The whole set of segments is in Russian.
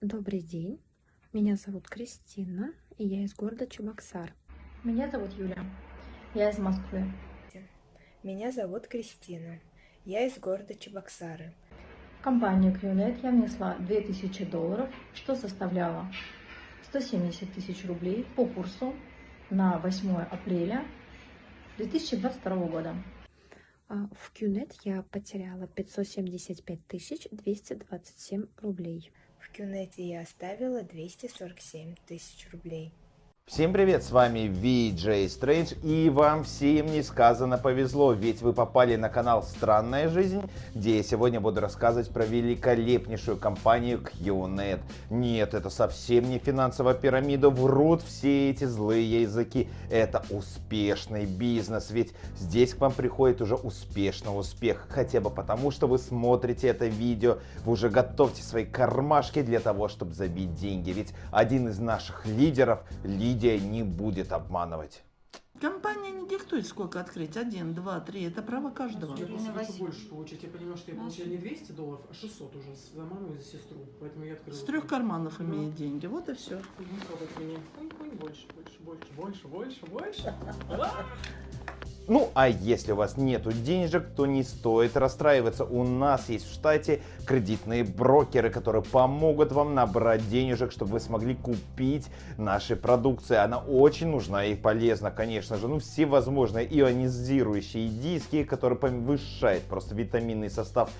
Добрый день, меня зовут Кристина, и я из города Чебоксар. Меня зовут Юля, я из Москвы. Меня зовут Кристина. Я из города Чебоксары. В компанию QNet я внесла $2000, что составляло 170 тысяч рублей по курсу на 8 апреля 2022 года. В QNet я потеряла 575 227 рублей. В Кюнете я оставила 247 тысяч рублей. Всем привет, с вами VJ Strange, и вам всем несказанно повезло, ведь вы попали на канал Странная жизнь, где я сегодня буду рассказывать про великолепнейшую компанию QNet. Нет, это совсем не финансовая пирамида, врут все эти злые языки. Это успешный бизнес, ведь здесь к вам приходит уже успешный успех, хотя бы потому, что вы смотрите это видео, вы уже готовьте свои кармашки для того, чтобы забить деньги, ведь один из наших лидеров, Лидия, не будет обманывать. Компания не диктует, сколько открыть. 1, 2, 3. Это право каждого. Я просто хочу больше получить. Я понимаю, что я получаю не $200, а 600 уже за маму и за сестру. Поэтому я открыла. С 3 карманов имеет деньги. Вот и все. Мне. Больше. Ну, а если у вас нету денежек, то не стоит расстраиваться. У нас есть в штате кредитные брокеры, которые помогут вам набрать денежек, чтобы вы смогли купить наши продукции. Она очень нужна и полезна, конечно же. Ну, все возможные ионизирующие диски, которые повышают просто витаминный состав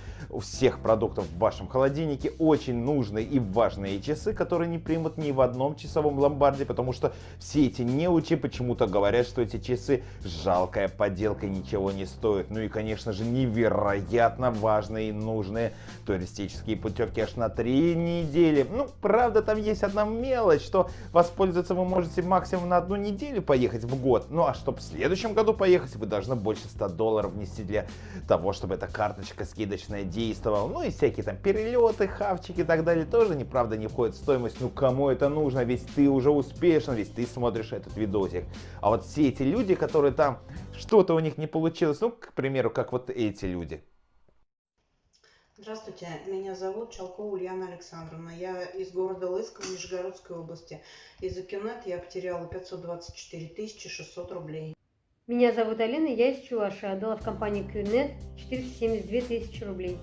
всех продуктов в вашем холодильнике. Очень нужные и важные часы, которые не примут ни в одном часовом ломбарде, потому что все эти неучи почему-то говорят, что эти часы жалкая подделка, ничего не стоит. Ну и, конечно же, невероятно важные и нужные туристические путевки аж на 3 недели. Ну, правда, там есть одна мелочь, что воспользоваться вы можете максимум на 1 неделю поехать в год. Ну, а чтобы в следующем году поехать, вы должны больше $100 внести для того, чтобы эта карточка скидочная действовала. Ну и всякие там перелеты, хавчики и так далее тоже, неправда, не входит в стоимость. Ну, кому это нужно? Ведь ты уже успешен, ведь ты смотришь этот видосик. А вот все эти люди, которые там что-то у них не получилось, ну, к примеру, как вот эти люди. Здравствуйте, меня зовут Чалкова Ульяна Александровна. Я из города Лыск в Нижегородской области. Из-за QNet я потеряла 524 600 рублей. Меня зовут Алина, я из Чувашии. Отдала в компанию QNet 472 тысячи рублей.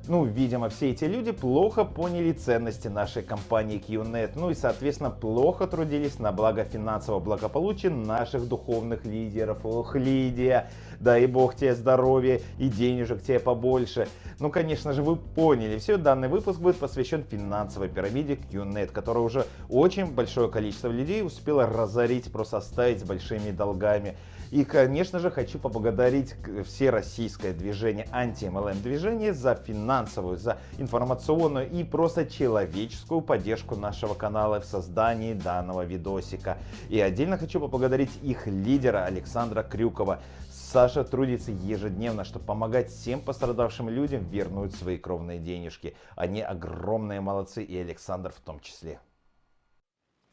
Ну, видимо, все эти люди плохо поняли ценности нашей компании QNet, ну и, соответственно, плохо трудились на благо финансового благополучия наших духовных лидеров. Ох, Лидия, дай бог тебе здоровья и денежек тебе побольше. Ну, конечно же, вы поняли, все, данный выпуск будет посвящен финансовой пирамиде QNet, которая уже очень большое количество людей успела разорить, просто оставить с большими долгами. И, конечно же, хочу поблагодарить всероссийское движение, анти-МЛМ движение, за финансовую, за информационную и просто человеческую поддержку нашего канала в создании данного видосика. И отдельно хочу поблагодарить их лидера Александра Крюкова. Саша трудится ежедневно, чтобы помогать всем пострадавшим людям вернуть свои кровные денежки. Они огромные молодцы, и Александр в том числе.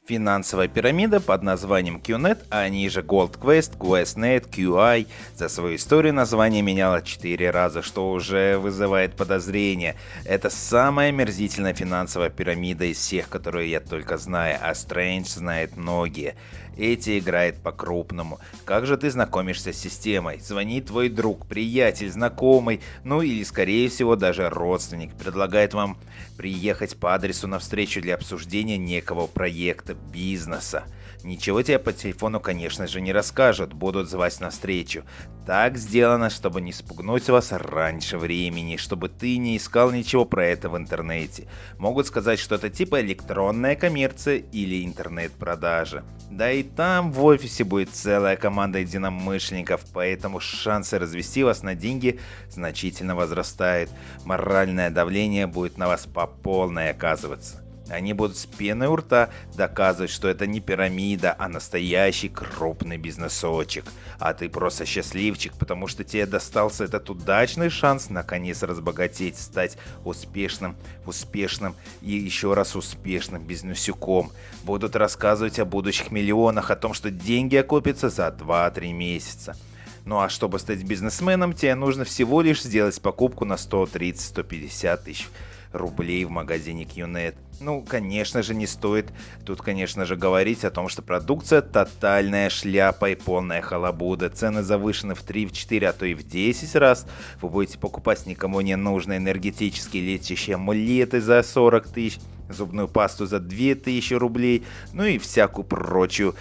Финансовая пирамида под названием QNet, а ниже GoldQuest, QuestNet, QI, за свою историю название меняло 4 раза, что уже вызывает подозрения. Это самая омерзительная финансовая пирамида из всех, которые я только знаю, а Strange знает многие. Эти играют по-крупному. Как же ты знакомишься с системой? Звонит твой друг, приятель, знакомый, ну или скорее всего даже родственник, предлагает вам приехать по адресу на встречу для обсуждения некого проекта, бизнеса. Ничего тебе по телефону, конечно же, не расскажут, будут звать на встречу. Так сделано, чтобы не спугнуть вас раньше времени, чтобы ты не искал ничего про это в интернете. Могут сказать, что это типа электронная коммерция или интернет-продажа. Да и там в офисе будет целая команда единомышленников, поэтому шансы развести вас на деньги значительно возрастают. Моральное давление будет на вас по полной оказываться. Они будут с пеной у рта доказывать, что это не пирамида, а настоящий крупный бизнесочек. А ты просто счастливчик, потому что тебе достался этот удачный шанс наконец разбогатеть, стать успешным и еще раз успешным бизнесюком. Будут рассказывать о будущих миллионах, о том, что деньги окупятся за 2-3 месяца. Ну а чтобы стать бизнесменом, тебе нужно всего лишь сделать покупку на 130-150 тысяч. рублей в магазине QNet. Ну, конечно же, не стоит тут, конечно же, говорить о том, что продукция тотальная шляпа и полная халабуда. Цены завышены в 3, в 4, а то и в 10 раз. Вы будете покупать никому не нужные энергетические лечащие амулеты за 40 тысяч, зубную пасту за 2000 рублей, ну и всякую прочую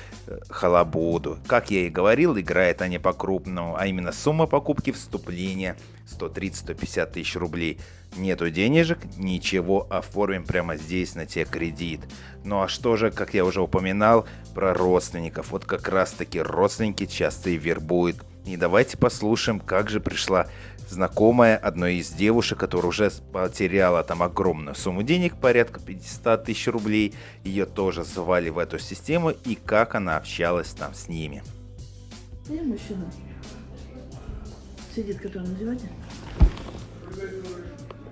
халабуду. Как я и говорил, играет они по-крупному, а именно сумма покупки вступления 130-150 тысяч рублей. Нету денежек, ничего, оформим прямо здесь на тебе кредит. Ну а что же, как я уже упоминал, про родственников. Вот как раз таки родственники часто и вербуют. И давайте послушаем, как же пришла знакомая одной из девушек, которая уже потеряла там огромную сумму денег, порядка 500 тысяч рублей. Ее тоже звали в эту систему, и как она общалась там с ними. Я мужчина. Сидит, который на диване.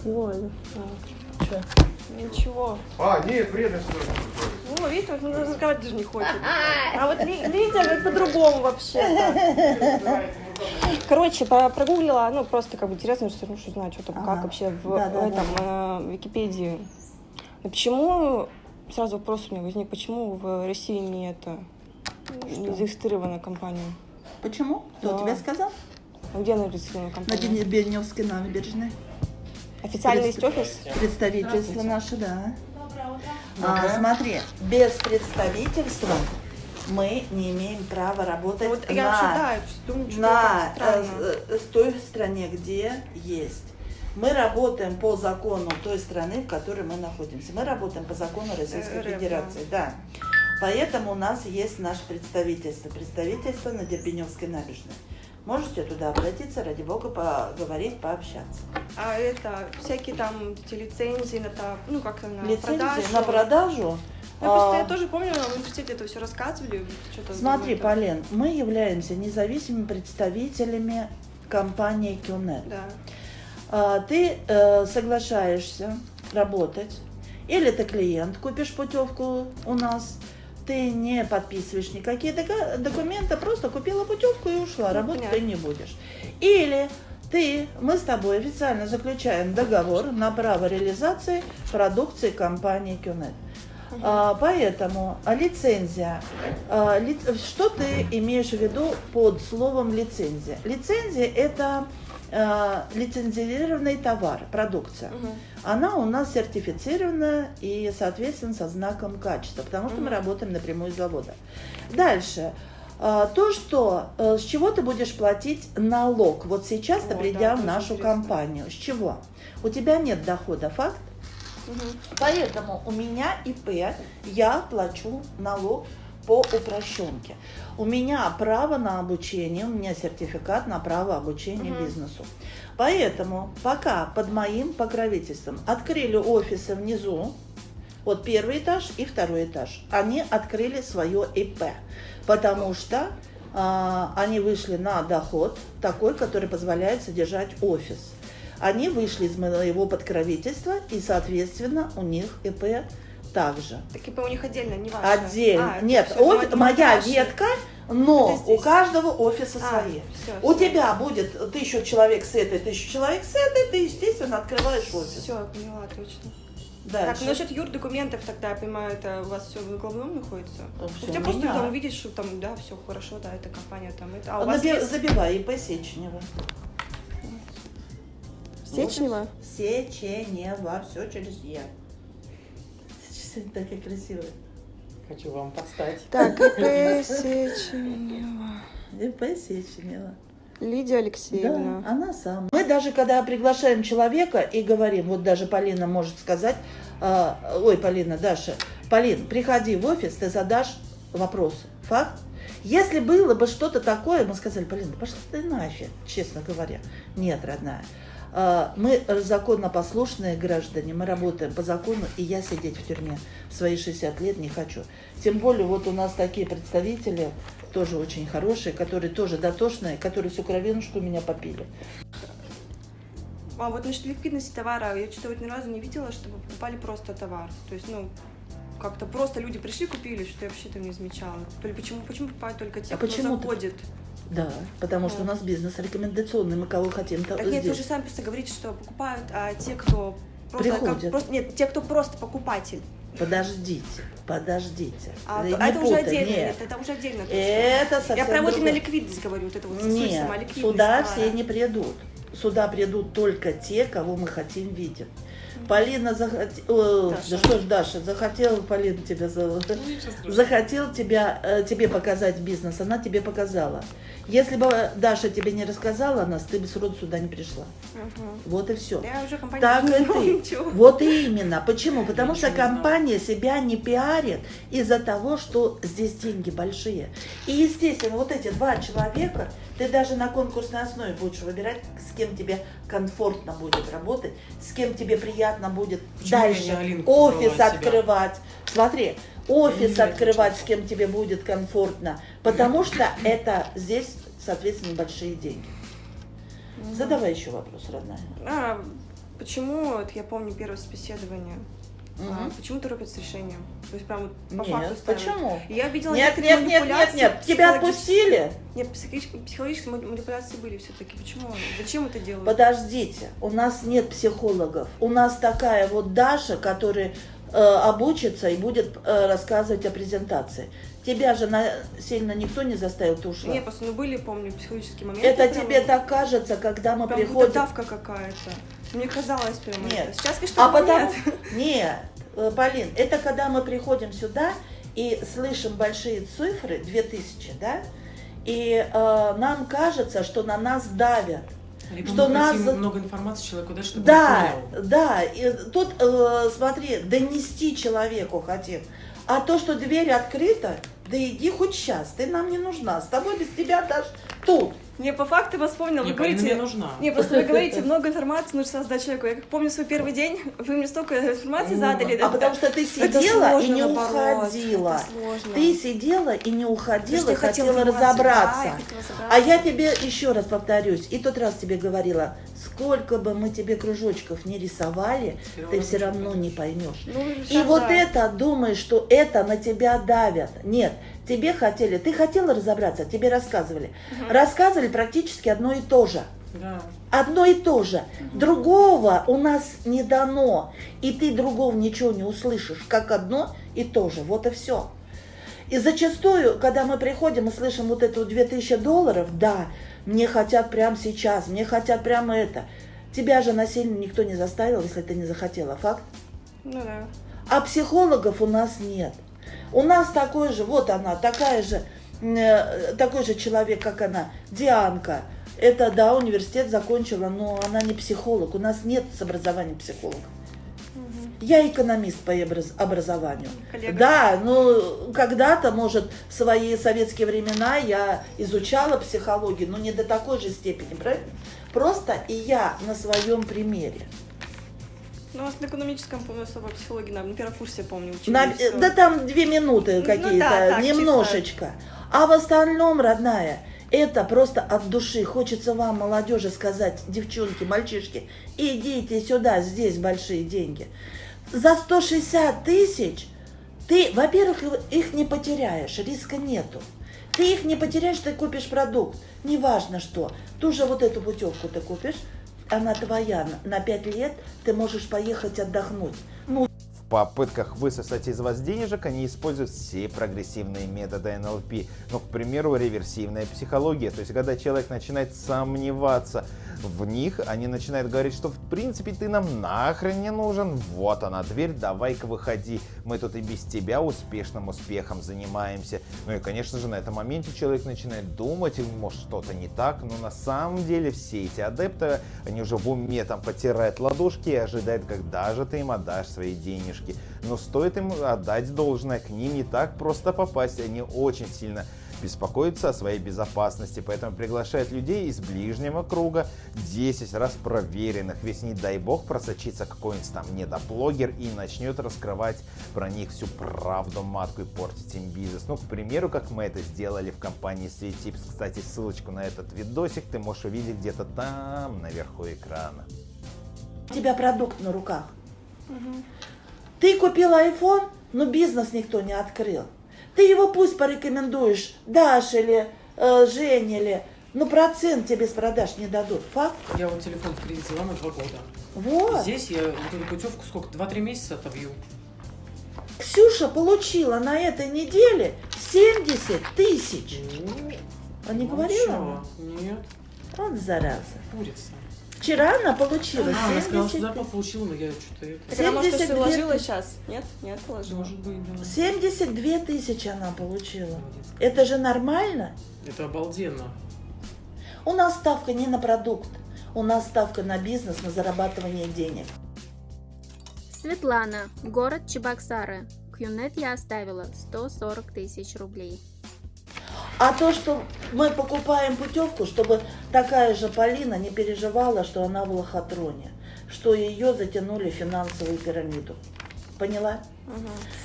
Ой, Че? ничего. Нет, вредно что-то. Ну, видите, он разговаривать даже не хочет. А вот Лидия по-другому вообще. Короче, прогуглила, ну, просто как бы интересно, что знать, что там, как вообще в Википедии. И почему, сразу вопрос у меня возник, почему в России не зарегистрирована компания? Почему? Кто тебе сказал? А где она зарегистрирована компания? На Беневской набережной. Официально есть офис? Представительство наше, да. Смотри, без представительства мы не имеем права работать Вот я вообще, думаю, что в той стране, где есть. Мы работаем по закону той страны, в которой мы находимся. Мы работаем по закону Российской Федерации, да. Поэтому у нас есть наше представительство на Дербеневской набережной. Можете туда обратиться, ради бога, поговорить, пообщаться. А это всякие там эти лицензии на как-то на лицензии продажу? На продажу? Я тоже помню, в университете это все рассказывали. Смотри, Полин, мы являемся независимыми представителями компании QNet. Да. Ты соглашаешься работать, или ты клиент, купишь путевку у нас, ты не подписываешь никакие документы, просто купила путевку и ушла, работать ты не будешь. Или мы с тобой официально заключаем договор на право реализации продукции компании QNet. Поэтому лицензия, что ты имеешь в виду под словом лицензия? Лицензия – это лицензированный товар, продукция. Она у нас сертифицирована и, соответственно, со знаком качества, потому что мы работаем напрямую с завода. Дальше. С чего ты будешь платить налог? Вот сейчас ты, придя в нашу компанию, с чего? У тебя нет дохода, факт? Поэтому у меня ИП, я плачу налог по упрощенке. У меня право на обучение, у меня сертификат на право обучения бизнесу. Поэтому пока под моим покровительством открыли офисы внизу, вот первый этаж и второй этаж, они открыли свое ИП, потому что они вышли на доход такой, который позволяет содержать офис. Они вышли из моего покровительства, и, соответственно, у них ИП также. Так ИП у них отдельно, не ваше? Отдельно. Нет, моя ветка, но у каждого офиса свои. У тебя будет 1000 человек с этой, 1000 человек с этой, ты, естественно, открываешь офис. Все, я поняла, точно. Дальше. Так, насчет юрдокументов тогда, я понимаю, это у вас все в головном находится? Все у тебя просто там увидишь, что там, да, все хорошо, да, эта компания там, это. А у вас есть... Забивай ИП Сеченева. Сеченева? Сеченева, все через Я. Такая красивая. Хочу вам подстать. Так, ИП Сеченева. ИП Сеченева. Лидия Алексеевна. Да, она сама. Мы даже когда приглашаем человека и говорим, вот даже Полина может сказать, Даша, Полин, приходи в офис, ты задашь вопрос. Факт? Если было бы что-то такое, мы сказали, Полина, пошла ты нафиг, честно говоря. Нет, родная. Мы законопослушные граждане, мы работаем по закону, и я сидеть в тюрьме в свои 60 лет не хочу. Тем более вот у нас такие представители, тоже очень хорошие, которые тоже дотошные, которые всю кровинушку меня попили. А вот насчет ликвидности товара, я что-то вот ни разу не видела, чтобы покупали просто товар. То есть, как-то просто люди пришли, купили, что я вообще там не замечала. Почему покупают только те, кто заходит? Да, потому что у нас бизнес рекомендационный, мы кого хотим, то так нет, вы же сами просто говорите, что покупают, а те, кто Приходят. Нет, те, кто просто покупатель. Подождите. Это уже отдельно. Нет, это уже отдельно. Это совсем я про вот именно другое. ликвидность говорю, вот это вот Нет, сама ликвидность. сюда все не придут. Сюда придут только те, кого мы хотим видеть. Полина захотела, Даша захотела, Полина тебя захотел тебе показать бизнес, она тебе показала. Если бы Даша тебе не рассказала нас, ты бы сроду сюда не пришла. Вот и все. Я уже компания Так не и знала ты. ничего. Вот именно. Почему? Потому что компания себя не пиарит из-за того, что здесь деньги большие. И, естественно, вот эти два человека, ты даже на конкурсной основе будешь выбирать, с кем тебе комфортно будет работать, с кем тебе приятно будет дальше офис открывать. Смотри, офис открывать, с кем тебе будет комфортно, потому что это здесь, соответственно, большие деньги. Задавай еще вопрос, родная. Почему, вот я помню первое собеседование, почему торопят с решением? То есть прям вот по факту ставят. Почему? Я видела Нет, тебя отпустили? Нет, психологические манипуляции были все-таки. Почему? Зачем это делают? Подождите, у нас нет психологов. У нас такая вот Даша, которая обучится и будет рассказывать о презентации. Тебя же сильно никто не заставил, ты ушла. Нет, просто были, помню, психологические моменты. Это тебе так кажется, когда мы прям приходим. Давка какая-то. Мне казалось прямо нет. это. Сейчас, конечно, нет, Полин, это когда мы приходим сюда и слышим большие цифры, 2000, да, и нам кажется, что на нас давят. Либо что мы нас... хотим много информации человеку дать, чтобы да, он понял. Да, и тут, смотри, донести человеку хотим. А то, что дверь открыта, да иди хоть сейчас, ты нам не нужна, с тобой без тебя даже тут. Не, по факту вас вспомнила, вы говорите... мне нужна. Не, просто вы говорите, много информации нужно создать человеку. Я как помню свой первый день, вы мне столько информации задали. Потому что ты сидела и не уходила. Ты сидела и не уходила, хотела разобраться. А я тебе еще раз повторюсь, и тот раз тебе говорила, сколько бы мы тебе кружочков не рисовали, ты все равно не поймешь. И вот это думаешь, что это на тебя давят. Нет. Тебе хотели, ты хотела разобраться, тебе рассказывали. Рассказывали практически одно и то же. Да. Одно и то же. Другого у нас не дано. И ты другого ничего не услышишь, как одно и то же. Вот и все. И зачастую, когда мы приходим и слышим вот это $2000, да, мне хотят прямо сейчас, мне хотят прямо это. Тебя же насильно никто не заставил, если ты не захотела. Факт? Ну да. А психологов у нас нет. У нас такой же, вот она, такой же человек, как она, Дианка. Это, да, университет закончила, но она не психолог. У нас нет с образованием психолога. Я экономист по образованию. Коллега. Да, ну, когда-то, может, в свои советские времена я изучала психологию, но не до такой же степени, правильно? Просто и я на своем примере. Ну, у нас на экономическом, помню, особо психологии, на первом курсе, помню, учились. Да там 2 минуты какие-то, ну, да, немножечко. Чисто. А в остальном, родная, это просто от души. Хочется вам, молодежи, сказать, девчонки, мальчишки, идите сюда, здесь большие деньги. За 160 тысяч ты, во-первых, их не потеряешь, риска нету. Ты их не потеряешь, ты купишь продукт, неважно что. Ту же вот эту путевку ты купишь, она твоя, на 5 лет ты можешь поехать отдохнуть. Ну, в попытках высосать из вас денежек они используют все прогрессивные методы НЛП. Ну, к примеру, реверсивная психология. То есть, когда человек начинает сомневаться в них, они начинают говорить, что в принципе ты нам нахрен не нужен. Вот она дверь, давай-ка выходи. Мы тут и без тебя успешным успехом занимаемся. Ну и, конечно же, на этом моменте человек начинает думать, может что-то не так. Но на самом деле все эти адепты, они уже в уме там потирают ладошки и ожидают, когда же ты им отдашь свои денежки. Но стоит им отдать должное, к ним не так просто попасть. Они очень сильно беспокоятся о своей безопасности, поэтому приглашают людей из ближнего круга, 10 раз проверенных, ведь не дай бог просочится какой-нибудь там недоблогер и начнет раскрывать про них всю правду матку и портить им бизнес. Ну, к примеру, как мы это сделали в компании SweetTips. Кстати, ссылочку на этот видосик ты можешь увидеть где-то там наверху экрана. У тебя продукт на руках. Ты купил iPhone, но бизнес никто не открыл. Ты его пусть порекомендуешь Даше или Жене или Ну, процент тебе с продаж не дадут. Факт. Я вот телефон в кредит взяла на 2 года. Вот. Здесь я вот эту путевку сколько? 2-3 месяца отобью. Ксюша получила на этой неделе 70 тысяч. А не говорила? Нет. Вот зараза. Курица. Вчера она получила Она сказала, что 70 зарплату получила, но я что-то... Так она, может, что 72 ложила сейчас? Нет? Нет, положила. Может быть, да. 72 тысячи она получила. Молодец. Это же нормально? Это обалденно. У нас ставка не на продукт. У нас ставка на бизнес, на зарабатывание денег. Светлана, город Чебоксары. Кюнет я оставила 140 тысяч рублей. А то, что мы покупаем путевку, чтобы такая же Полина не переживала, что она в лохотроне, что ее затянули в финансовую пирамиду. Поняла?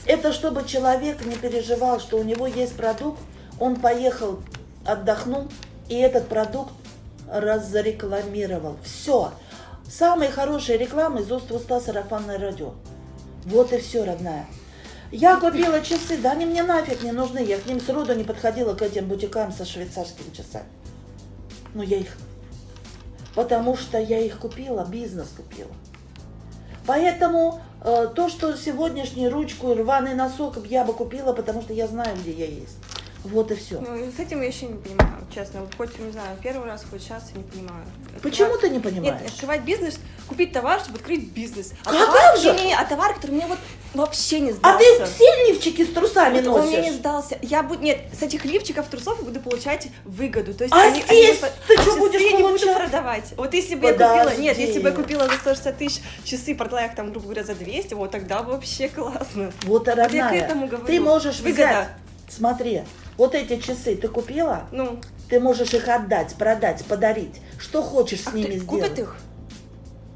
Это чтобы человек не переживал, что у него есть продукт, он поехал, отдохнул, и этот продукт разрекламировал. Все. Самые хорошие рекламы из уст в уста, сарафанное радио. Вот и все, родная. Я купила часы, да они мне нафиг не нужны. Я к ним сроду не подходила, к этим бутикам со швейцарскими часами. Но я их... Потому что я их купила, бизнес купила. Поэтому то, что сегодняшнюю ручку и рваный носок я бы купила, потому что я знаю, где я есть. Вот и все. Ну, с этим я еще не понимаю, честно. Вот хоть, не знаю, первый раз, хоть сейчас я не понимаю. Почему ты не понимаешь? Нет, сшивать бизнес, купить товар, чтобы открыть бизнес. А Как товар, же? а товар, который мне вот вообще не А сдался. ты все лифчики с трусами Вот он мне не носишь? сдался. Нет, с этих лифчиков, трусов я буду получать выгоду. То есть А здесь ты что часы будешь я не буду получать? продавать. Вот если бы я купила, Подожди. нет, если бы я купила за 160 тысяч часы, продала их там, грубо говоря, за 200, вот тогда вообще классно. Вот, я родная, к этому говорю. ты можешь Выгода. взять, смотри, вот эти часы ты купила, Ну, ты можешь их отдать, продать, подарить. Что хочешь с а ними кто купит сделать? их?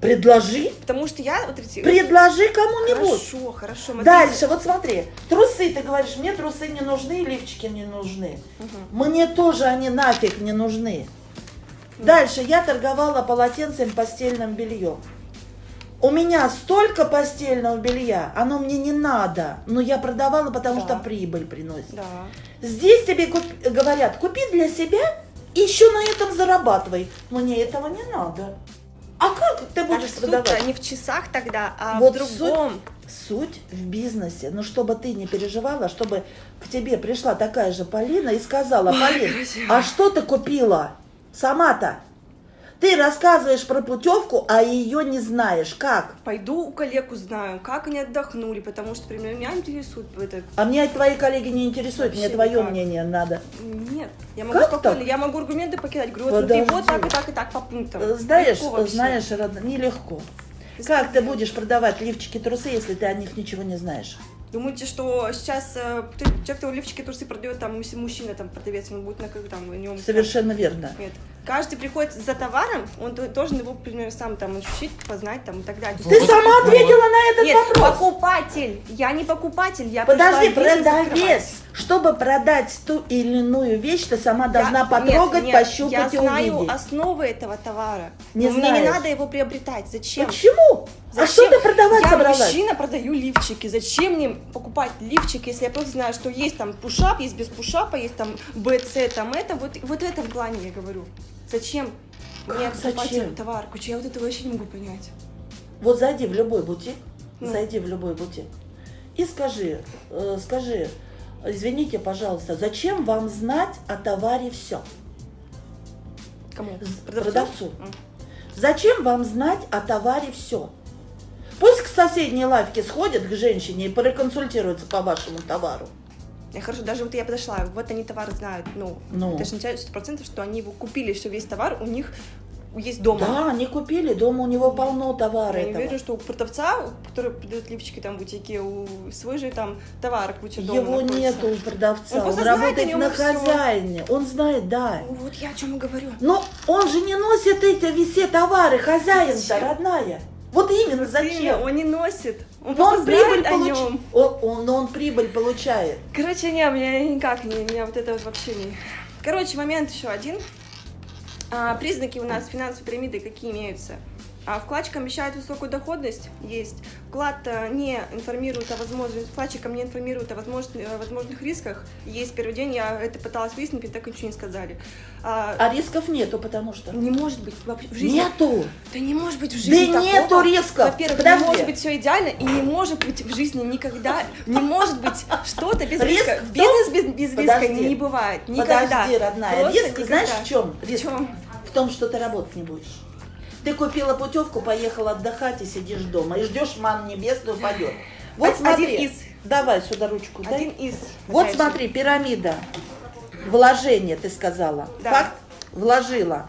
Предложи, Потому что я вот эти... предложи кому-нибудь. Хорошо, хорошо. смотрите. Дальше, вот смотри, трусы, ты говоришь, мне трусы не нужны, лифчики не нужны. Мне тоже они нафиг не нужны. Дальше, я торговала полотенцем, постельным бельем. У меня столько постельного белья, оно мне не надо, но я продавала, потому Да. что прибыль приносит. Да. Здесь тебе говорят, купи для себя и еще на этом зарабатывай. Мне этого не надо. А как ты будешь Так продавать? суть-то не в часах тогда, а Вот в другом. Суть в бизнесе. Ну, чтобы ты не переживала, чтобы к тебе пришла такая же Полина и сказала, Полин, а что ты купила? Сама-то. Ты рассказываешь про путевку, а ее не знаешь. Как? Пойду у коллег узнаю, как они отдохнули, потому что, например, меня интересует это. А меня твои коллеги не интересуют, мне Вообще твое никак. мнение надо. Нет, я могу Как спокойно, так? я могу аргументы покидать. Говорю, вот смотри, вот Подожди. так и так и так по пунктам. Знаешь, Легко вообще. знаешь, родная, нелегко. Как ты будешь продавать лифчики, трусы, если ты о них ничего не знаешь? Думаете, что сейчас те, кто лифчики, трусы продает, там мужчина, там продавец, он будет на как там у него. Совершенно верно. Нет. Каждый приходит за товаром, он должен его, например, сам там ощутить, познать там и так далее. Ты сама ответила на этот Нет, вопрос. покупатель. Я не покупатель, я Подожди, пришла бизнес продавец. открывать. Чтобы продать ту или иную вещь, ты сама должна потрогать, нет, пощупать я и знаю увидеть. основы этого товара. Не но мне не знаешь. надо его приобретать. Зачем? Почему? А что ты продавать Я собралась? мужчина, продаю лифчики. Зачем мне покупать лифчики, если я просто знаю, что есть там пушап, есть без пушапа, есть там БЦ, там это. Вот в этом плане я говорю. Зачем мне покупать зачем? этот товар? Куча, я вот этого вообще не могу понять. Вот зайди в любой бутик, Ну. зайди в любой бутик и скажи, извините, пожалуйста, зачем вам знать о товаре все? Кому? Продавцу. Зачем вам знать о товаре все? Пусть к соседней лавке сходят к женщине и проконсультируются по вашему товару. Хорошо, даже вот я подошла, вот они товар знают, Ну. это же не 100%, что они его купили, что весь товар у них есть дома. Да, они купили, дома у него полно товара Я не этого. уверена, что у продавца, который продает лифчики там в бутике, у свой же там товар куча дома Его находится. нету у продавца, Он он просто знает о работает нем на и всё. хозяине, он знает, да. Ну, вот я о чем и говорю. Но он же не носит эти все товары, хозяин-то, Зачем? родная. Вот именно Именно, зачем? он не носит, он Но просто он прибыль знает о нем. получает. Но он прибыль получает. Короче, не, меня никак не, меня вот это вот вообще не... Короче, момент еще один. Признаки у нас финансовой пирамиды какие имеются? А вкладчикам обещают высокую доходность? Есть. Вкладчикам не информируют о возможных рисках? Есть. Первый день я это пыталась выяснить, мне так ничего не сказали. А рисков нету, потому что? Не может быть вообще в жизни. Нету! Да не может быть в жизни Да такого. нету рисков! Во-первых, не может быть все идеально, и не может быть в жизни никогда, не может быть что-то без риска. Бизнес без риска не бывает. Никогда. Подожди, родная. Просто Риск, никогда. знаешь, в чем? Риск в том, что ты работать не будешь. Ты купила путевку, поехала отдыхать и сидишь дома, и ждешь ман небесную падет. Вот смотри. Давай сюда ручку. Один из. Вот смотри, пирамида. Вложение, ты сказала. Да. Факт? Вложила.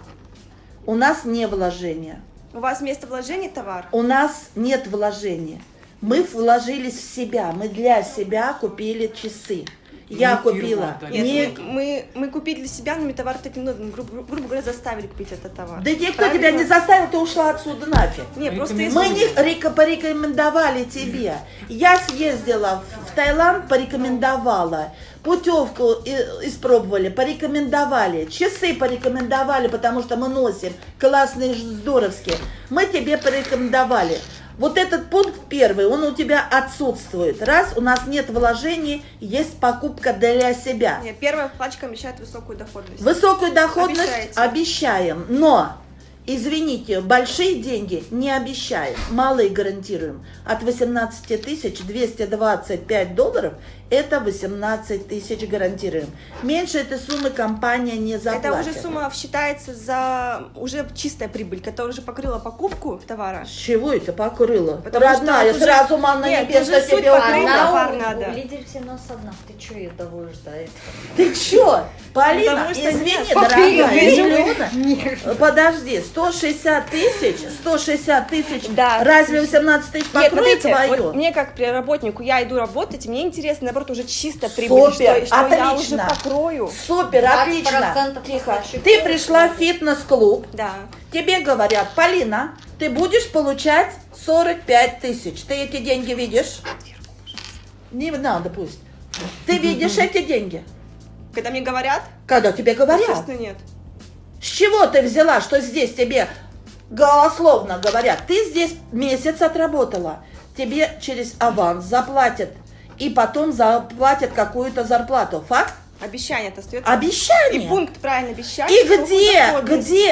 У нас не вложение. У вас вместо вложения товар? У нас нет вложения. Мы вложились в себя. Мы для себя купили часы. Я купила. Нет, мы купили для себя, но товар таким, грубо говоря, заставили купить этот товар. Да никто тебя не заставил, ты ушла отсюда нафиг. Нет, просто мы не порекомендовали тебе. Я съездила в Таиланд, порекомендовала. Путевку испробовали, порекомендовали. Часы порекомендовали, потому что мы носим. Классные, здоровские. Мы тебе порекомендовали. Вот этот пункт первый, он у тебя отсутствует. Раз, у нас нет вложений, есть покупка для себя. Нет, первое, вкладчикам обещает высокую доходность. Высокую доходность обещаем, но, извините, большие деньги не обещаем, малые гарантируем. От 18 225 долларов это 18 тысяч гарантируем. Меньше этой суммы компания не заплатит. Это уже сумма считается за уже чистая прибыль, которая уже покрыла покупку товара. С чего это покрыла? Потому родная, что сразу манна небесная тебе товар надо. У лидеров все нас одна. Ты что ее доводишь до этого? Ты чё? Полина, извини, дорогая, миллиона. Подожди, 160 тысяч, да. Разве 18 тысяч покроет твою? Вот мне как работнику, я иду работать, мне интересно, наоборот, уже чисто прибыль, Супер, что я уже покрою. Супер, отлично. Тихо. Ты пришла в фитнес-клуб, да. Тебе говорят, Полина, ты будешь получать 45 тысяч. Ты эти деньги видишь? Не надо пусть. Ты видишь эти деньги? Когда мне говорят? Когда тебе говорят? Естественно, нет. С чего ты взяла, что здесь тебе голословно говорят? Ты здесь месяц отработала. Тебе через аванс заплатят. И потом заплатят какую-то зарплату. Факт? Обещание это остается. Обещание. И пункт правильно обещание. И где?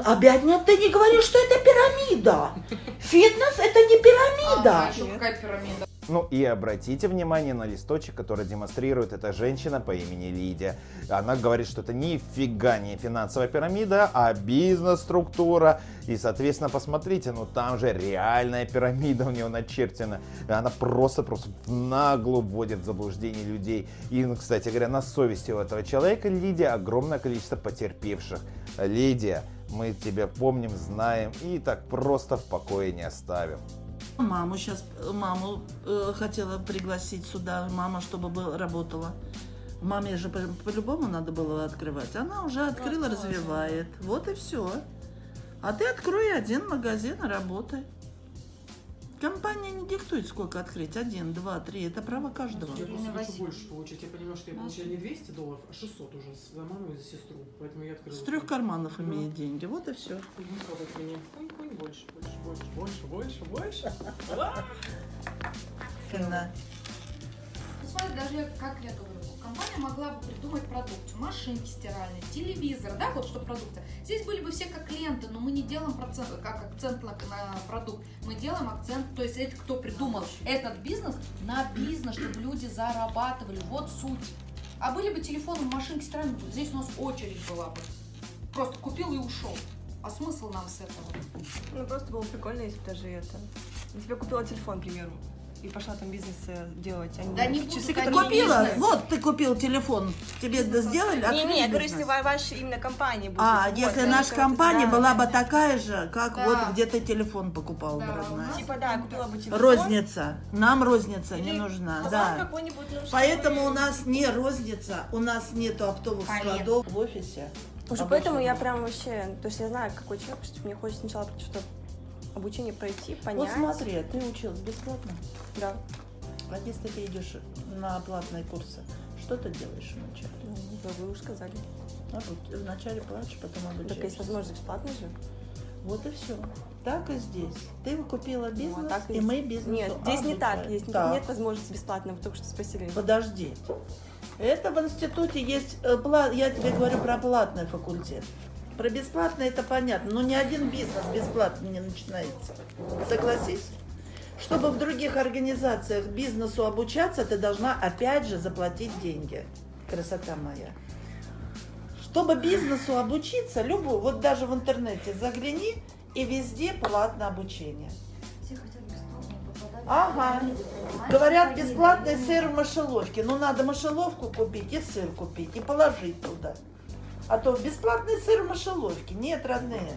Опять нет, ты не говоришь, что это пирамида. Фитнес это не пирамида. Какая пирамида? Ну и обратите внимание на листочек, который демонстрирует эта женщина по имени Лидия. Она говорит, что это нифига не финансовая пирамида, а бизнес-структура. И, соответственно, посмотрите, ну там же реальная пирамида у нее начерчена. Она просто нагло вводит в заблуждение людей. И, кстати говоря, на совести у этого человека, Лидия, огромное количество потерпевших. Лидия, мы тебя помним, знаем и так просто в покое не оставим. Маму хотела пригласить сюда, мама, чтобы работала. Маме же по-любому надо было открывать. Она уже открыла, развивает. Вот и все. А ты открой один магазин и работай. Компания не диктует, сколько открыть. 1, 2, 3. Это право каждого. Я просто хочу больше получить. Я понимаю, что я получаю не 200 долларов, а 600 уже за маму и за сестру. Поэтому я открыла. С 3 карманов имеет деньги. Вот и все. Больше. Смотри, даже как я говорю, компания могла бы придумать продукцию, машинки стиральные, телевизор, да, вот что продукция. Здесь были бы все как ленты, но мы не делаем как акцент на продукт, мы делаем акцент, то есть это кто придумал этот бизнес на бизнес, чтобы люди зарабатывали, вот суть. А были бы телефоны, машинки стиральные, здесь у нас очередь была бы. Просто купил и ушел. А смысл нам с этого? Ну просто было прикольно, если бы даже это. Если бы я купила телефон, к примеру, и пошла там бизнес делать. Да не часы, которые купила. Вот ты купил телефон, тебе сделали. Не, я говорю, если ваша именно компания будет. Если наша компания была бы такая же, как вот где ты телефон покупал, родная. Типа да, купила бы телефон. Розница. Нам розница не нужна, да. Поэтому у нас не розница, у нас нету оптовых складов в офисе. Уже поэтому я прям вообще, то есть я знаю, какой человек, что мне хочется сначала что-то обучение пройти, понять. Вот смотри, ты училась бесплатно? Да. А если ты идешь на платные курсы, что ты делаешь вначале? Ну, вы уже сказали. Вначале платишь, потом обучаешься. Так есть возможность бесплатно же? Вот и все. Так и здесь. Ты купила бизнес, Ну, а так и мы бизнес. Нет, здесь не так. Есть нет возможности бесплатно. Вы только что спросили. Подожди. Это в институте есть, я тебе говорю про платный факультет. Про бесплатный это понятно, но ни один бизнес бесплатно не начинается. Согласись? Чтобы в других организациях бизнесу обучаться, ты должна опять же заплатить деньги. Красота моя. Чтобы бизнесу обучиться, любую, вот даже в интернете загляни, и везде платное обучение. Ага. Говорят, бесплатный сыр в мышеловке. Ну, надо мышеловку купить и сыр купить, и положить туда. А то бесплатный сыр в мышеловке. Нет, родные.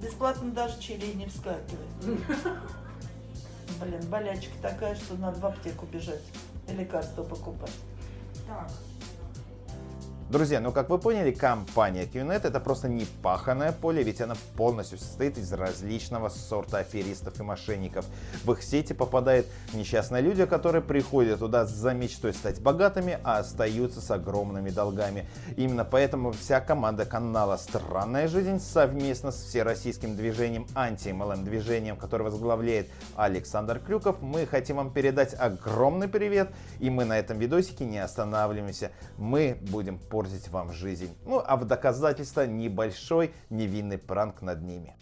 Бесплатно даже чили не вскакивает. Блин, болячка такая, что надо в аптеку бежать и лекарства покупать. Так. Друзья, ну как вы поняли, компания QNet это просто не паханое поле, ведь она полностью состоит из различного сорта аферистов и мошенников. В их сети попадают несчастные люди, которые приходят туда за мечтой стать богатыми, а остаются с огромными долгами. Именно поэтому вся команда канала «Странная жизнь» совместно с всероссийским движением анти-MLM движением, которое возглавляет Александр Крюков, мы хотим вам передать огромный привет, и мы на этом видосике не останавливаемся. Мы будем портить вам жизнь. Ну, а в доказательство небольшой невинный пранк над ними.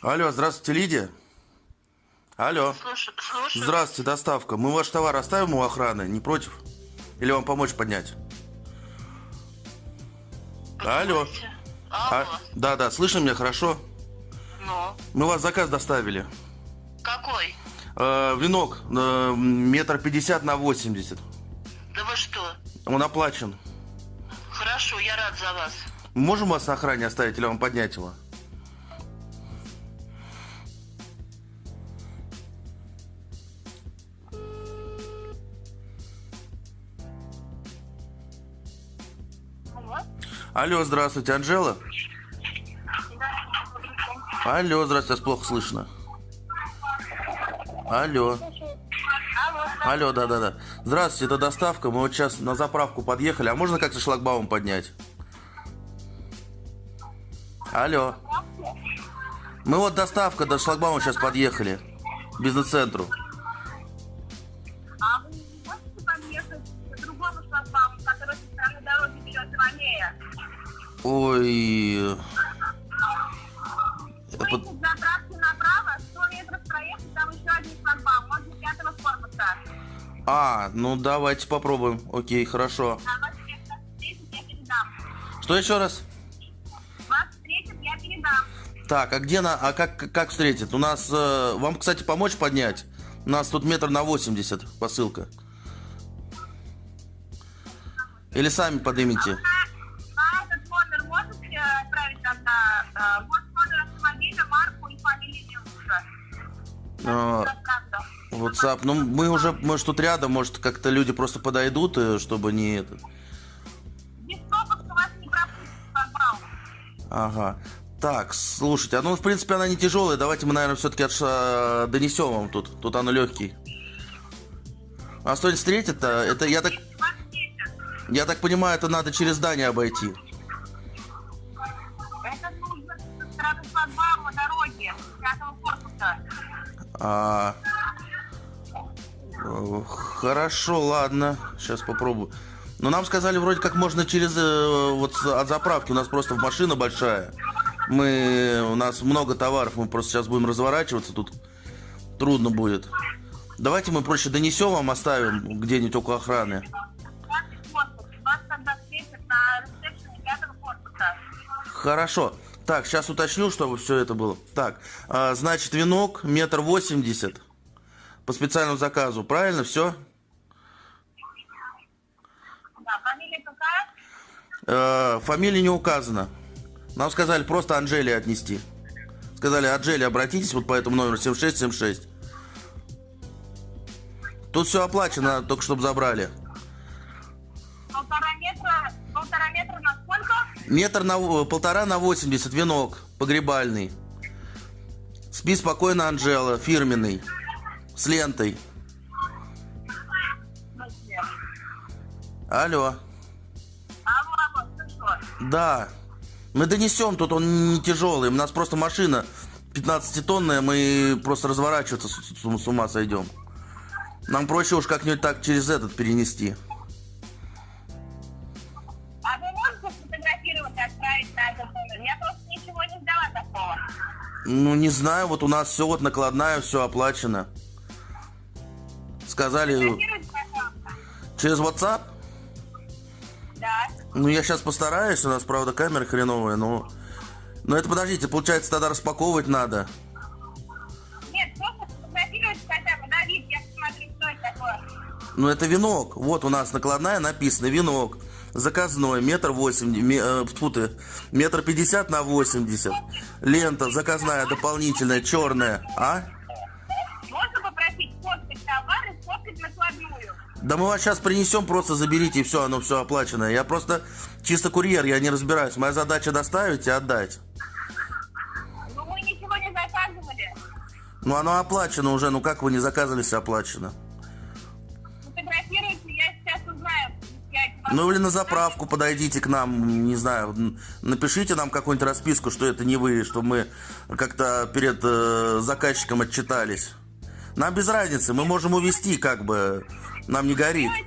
Алло, здравствуйте, Лидия. Алло. Слушаю. Здравствуйте, доставка. Мы ваш товар оставим у охраны, не против? Или вам помочь поднять? Алло. Да, слышно меня хорошо? Ну? Мы вас заказ доставили. Какой? Венок 1,50 на 80. Да вы что? Он оплачен. Хорошо, я рад за вас. Можем вас на охране оставить или вам поднять его? Алло, здравствуйте, Анжела? Алло, здравствуйте, вас плохо слышно. Алло. Алло, да. Здравствуйте, это доставка. Мы вот сейчас на заправку подъехали. А можно как-то шлагбаум поднять? Алло. Мы вот доставка до шлагбаума сейчас подъехали. К бизнес-центру. А вы можете подъехать к другому шлагбауму, который со стороны дороги берет левее? Ой. Выйти с заправки направо, 100 метров проехать, там еще один шлагбаум, можно 5-го корпуса. Ну давайте попробуем. Окей, хорошо. А вас встретит, я передам. Что еще раз? Вас встретит, я передам. Так, а где как встретит? У нас, вам, кстати, помочь поднять? У нас тут 1,80 м посылка. Или сами поднимите? На этот номер можете отправить тогда номер автомобиля, марку и фамилию мужа? WhatsApp. Ну, мы же тут рядом, может, как-то люди просто подойдут, чтобы не это. Без пропуска вас не пропустят, шлагбаум. Ага. Так, слушайте, в принципе, она не тяжелая. Давайте мы, наверное, все-таки донесем вам тут. Тут она легкий. А что встретит-то? Это я так понимаю, это надо через здание обойти. Это нужно со стороны шлагбаума дороги, 5-го корпуса. Хорошо, ладно. Сейчас попробую. Но нам сказали, вроде как можно через от заправки. У нас просто машина большая. У нас много товаров. Мы просто сейчас будем разворачиваться. Тут трудно будет. Давайте мы проще донесем вам, оставим где-нибудь около охраны. Вас тогда встретят на ресепшене 5-го корпуса. Хорошо. Так, сейчас уточню, чтобы все это было. Так, значит, венок 1,80 м. По специальному заказу. Правильно все? Да, фамилия какая? Фамилия не указана. Нам сказали просто Анжеле отнести. Сказали, Анжеле, обратитесь вот по этому номеру 7676. Тут все оплачено, только чтобы забрали. Полтора метра на сколько? 1,5 на 80, венок погребальный. Спи спокойно, Анжела, фирменный. С лентой. Алло, Алло. ты что? Да. Мы донесем, тут он не тяжелый. У нас просто машина 15-тонная, мы просто разворачиваться с ума сойдем. Нам проще уж как-нибудь так через этот перенести. А вы можете сфотографировать и отправить на этот номер? Я просто ничего не ждала такого. Ну, не знаю, вот у нас все вот накладная, все оплачено. Сказали... Сфотографируйте, пожалуйста. Через WhatsApp? Да. Ну, я сейчас постараюсь, у нас, правда, камера хреновая, но... Но это, подождите, получается, тогда распаковывать надо. Нет, просто сфотографируйте хотя бы, да, вид, я посмотрю, что это такое. Ну, это венок. Вот у нас накладная написано, венок. Заказной, 1,50 на 80. Лента заказная, дополнительная, черная. А? Можно попросить сфоткать товар и сфоткать накладную? Да мы вас сейчас принесем, просто заберите, и все, оно все оплачено. Я просто чисто курьер, я не разбираюсь. Моя задача доставить и отдать. Ну, мы ничего не заказывали. Ну, оно оплачено уже, ну как вы не заказывали, если оплачено? Фотографируйте, я сейчас узнаю. Ну или на заправку подойдите к нам, не знаю, напишите нам какую-нибудь расписку, что это не вы, чтобы мы как-то перед заказчиком отчитались. Нам без разницы, мы можем увезти, как бы, нам не горит. Мне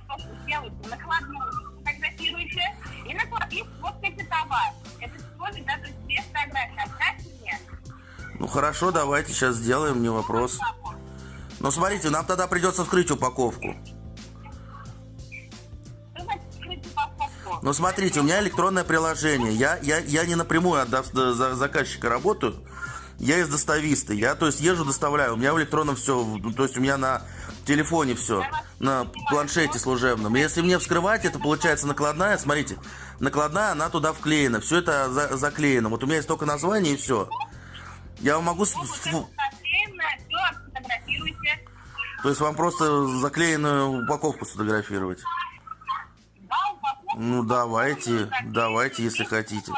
просто сделайте накладную, фотографируйте и сфоткайте товар. Это всего лишь, да, то есть без фотографии. Отправьте мне. Ну хорошо, давайте сейчас сделаем, не вопрос. Но смотрите, нам тогда придется вскрыть упаковку. Ну смотрите, у меня электронное приложение. Я не напрямую от заказчика работаю. Я из достависта. Я, то есть, езжу, доставляю. У меня в электронном все. То есть у меня на телефоне все. На планшете служебном. Если мне вскрывать, это получается накладная. Смотрите, накладная, она туда вклеена. Все это заклеено. Вот у меня есть только название и все. Я вам могу... То есть вам просто заклеенную упаковку сфотографировать? Ну, давайте, если хотите.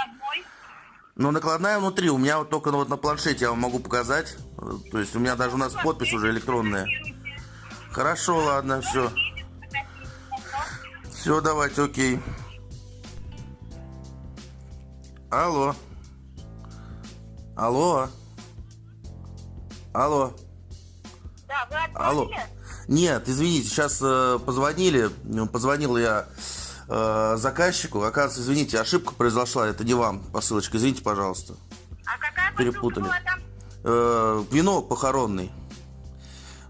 Но накладная внутри, у меня вот только вот на планшете я вам могу показать. То есть у меня даже у нас подпись уже электронная. Хорошо, ладно, все. Все, давайте, окей. Алло. Алло. Алло. Да, вы отправили? Алло. Нет, извините, сейчас позвонил я заказчику. Оказывается, извините, ошибка произошла, это не вам посылочка, извините, пожалуйста. А какая перепутали. Была там? Венок похоронный.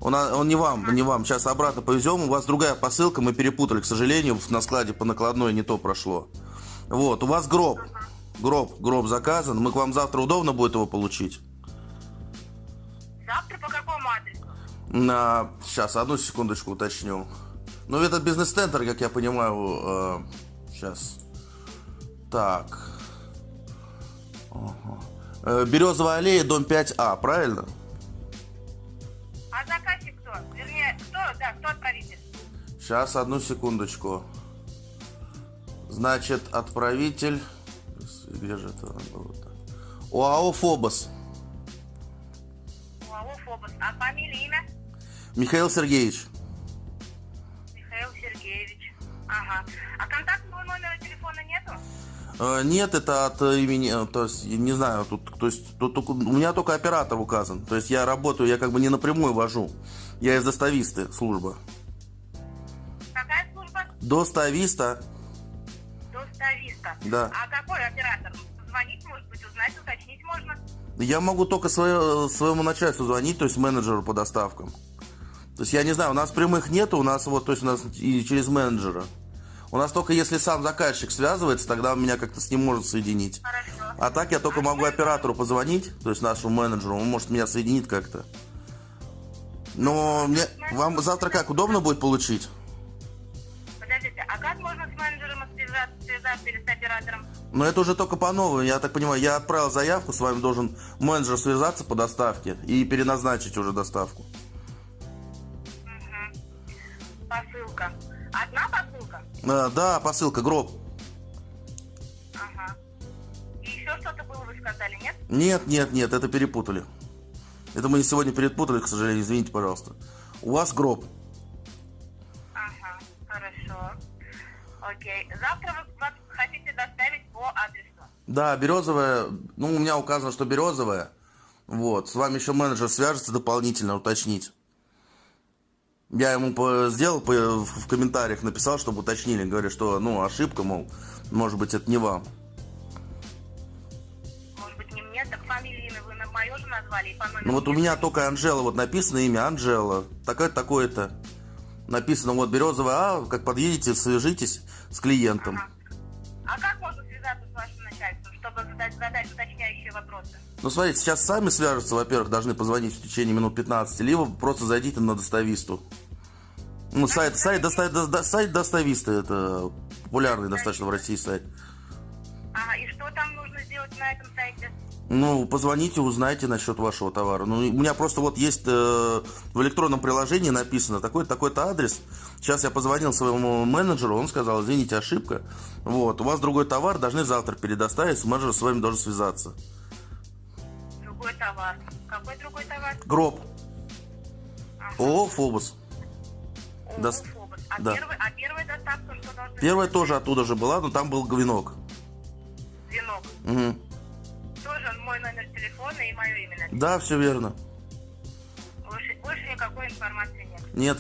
Он не вам. Сейчас обратно повезем. У вас другая посылка, мы перепутали, к сожалению, на складе по накладной не то прошло. Вот, у вас гроб. Гроб заказан. Мы к вам завтра удобно будет его получить? Завтра по какому адресу? Сейчас, одну секундочку уточню. Ну, это бизнес-центр, как я понимаю. Сейчас. Так. Березовая аллея, дом 5А, правильно? А заказчик кто? Вернее, кто отправитель? Сейчас, одну секундочку. Значит, отправитель... Где же это было-то? ОАО «Фобос». ОАО «Фобос». А фамилия, имя? Михаил Сергеевич. Михаил Сергеевич. Ага. А контактного номера телефона нету? Нет, это от имени, то есть, не знаю, тут у меня только оператор указан. То есть я работаю, я как бы не напрямую вожу. Я из достависты, служба. Какая служба? Достависта. Достависта. Да. А какой оператор? Звонить, может быть, узнать, уточнить можно? Я могу только своему начальству звонить, то есть менеджеру по доставкам. То есть я не знаю, у нас прямых нету, у нас вот, то есть у нас и через менеджера. У нас только если сам заказчик связывается, тогда он меня как-то с ним может соединить. Хорошо. А так я только могу оператору позвонить, то есть нашему менеджеру, он может меня соединить как-то. Но вам завтра как, удобно будет получить? Подождите, а как можно с менеджером связаться или с оператором? Но это уже только по новому, я так понимаю, я отправил заявку, с вами должен менеджер связаться по доставке и переназначить уже доставку. Угу. Посылка. Одна посылка? Да, посылка, гроб. Ага. И еще что-то было, вы сказали, нет? Нет, это перепутали. Это мы сегодня перепутали, к сожалению, извините, пожалуйста. У вас гроб. Ага, хорошо. Окей. Завтра вы хотите доставить по Да, березовая, ну, у меня указано, что березовая. Вот, с вами еще менеджер свяжется дополнительно, уточнить. Я ему сделал в комментариях, написал, чтобы уточнили. Говорю, что, ну, ошибка, мол, может быть, это не вам. Может быть, не мне, так фамилию, имя вы мое же назвали? И по номеру Ну, вот у меня только Анжела, вот написано имя Анжела. Такое-то. Написано, вот, березовая, как подъедете, свяжитесь с клиентом. А как можно связаться с вашим начальством, чтобы задать уточняющие вопросы? Ну, смотрите, сейчас сами свяжутся, во-первых, должны позвонить в течение минут 15, либо просто зайдите на Достависту. Ну, сайт Достависта, это популярный достаточно в России сайт. Ага, и что там нужно сделать на этом сайте? Ну, позвоните, узнайте насчет вашего товара. Ну, у меня просто вот есть в электронном приложении написано такой-то адрес. Сейчас я позвонил своему менеджеру, он сказал, извините, ошибка. Вот, у вас другой товар, должны завтра передоставить, менеджер с вами должен связаться. Другой товар. Какой другой товар? Гроб. Ага. ООО «Фобос». ООО «Фобос». А, да. первая доставка что должна быть? Первая тоже оттуда же была, но там был венок. Венок. Угу. Тоже мой номер телефона и мое имя написано. Да, все верно. Больше никакой информации нет. Нет.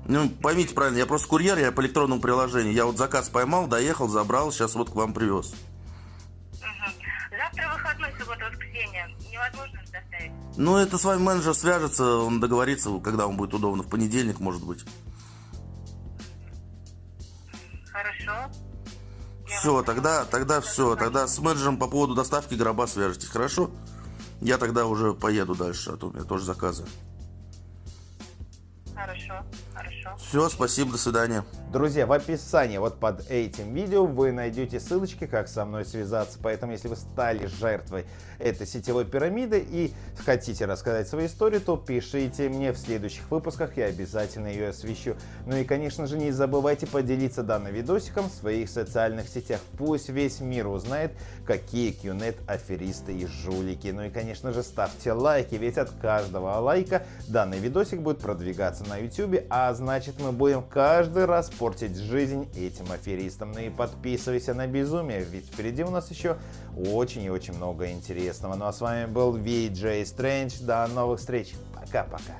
Ну, поймите правильно, я просто курьер, я по электронному приложению. Я вот заказ поймал, доехал, забрал, сейчас вот к вам привез. Угу. Завтра выходной, суббота, воскресенье. Невозможно же доставить. Ну, это с вами менеджер свяжется, он договорится, когда вам будет удобно. В понедельник, может быть. Хорошо. Все, тогда все. Тогда с менеджером по поводу доставки гроба свяжетесь, хорошо? Я тогда уже поеду дальше, а то у меня тоже заказы. Хорошо. Все, спасибо, до свидания. Друзья, в описании вот под этим видео вы найдете ссылочки, как со мной связаться. Поэтому, если вы стали жертвой этой сетевой пирамиды и хотите рассказать свою историю, то пишите мне в следующих выпусках, я обязательно ее освещу. Ну и, конечно же, не забывайте поделиться данным видосиком в своих социальных сетях. Пусть весь мир узнает, какие QNET аферисты и жулики. Ну и, конечно же, ставьте лайки, ведь от каждого лайка данный видосик будет продвигаться на YouTube, а значит, мы будем каждый раз портить жизнь этим аферистам. Ну и подписывайся на безумие, ведь впереди у нас еще очень и очень много интересного. Ну а с вами был VJ Strange. До новых встреч. Пока-пока.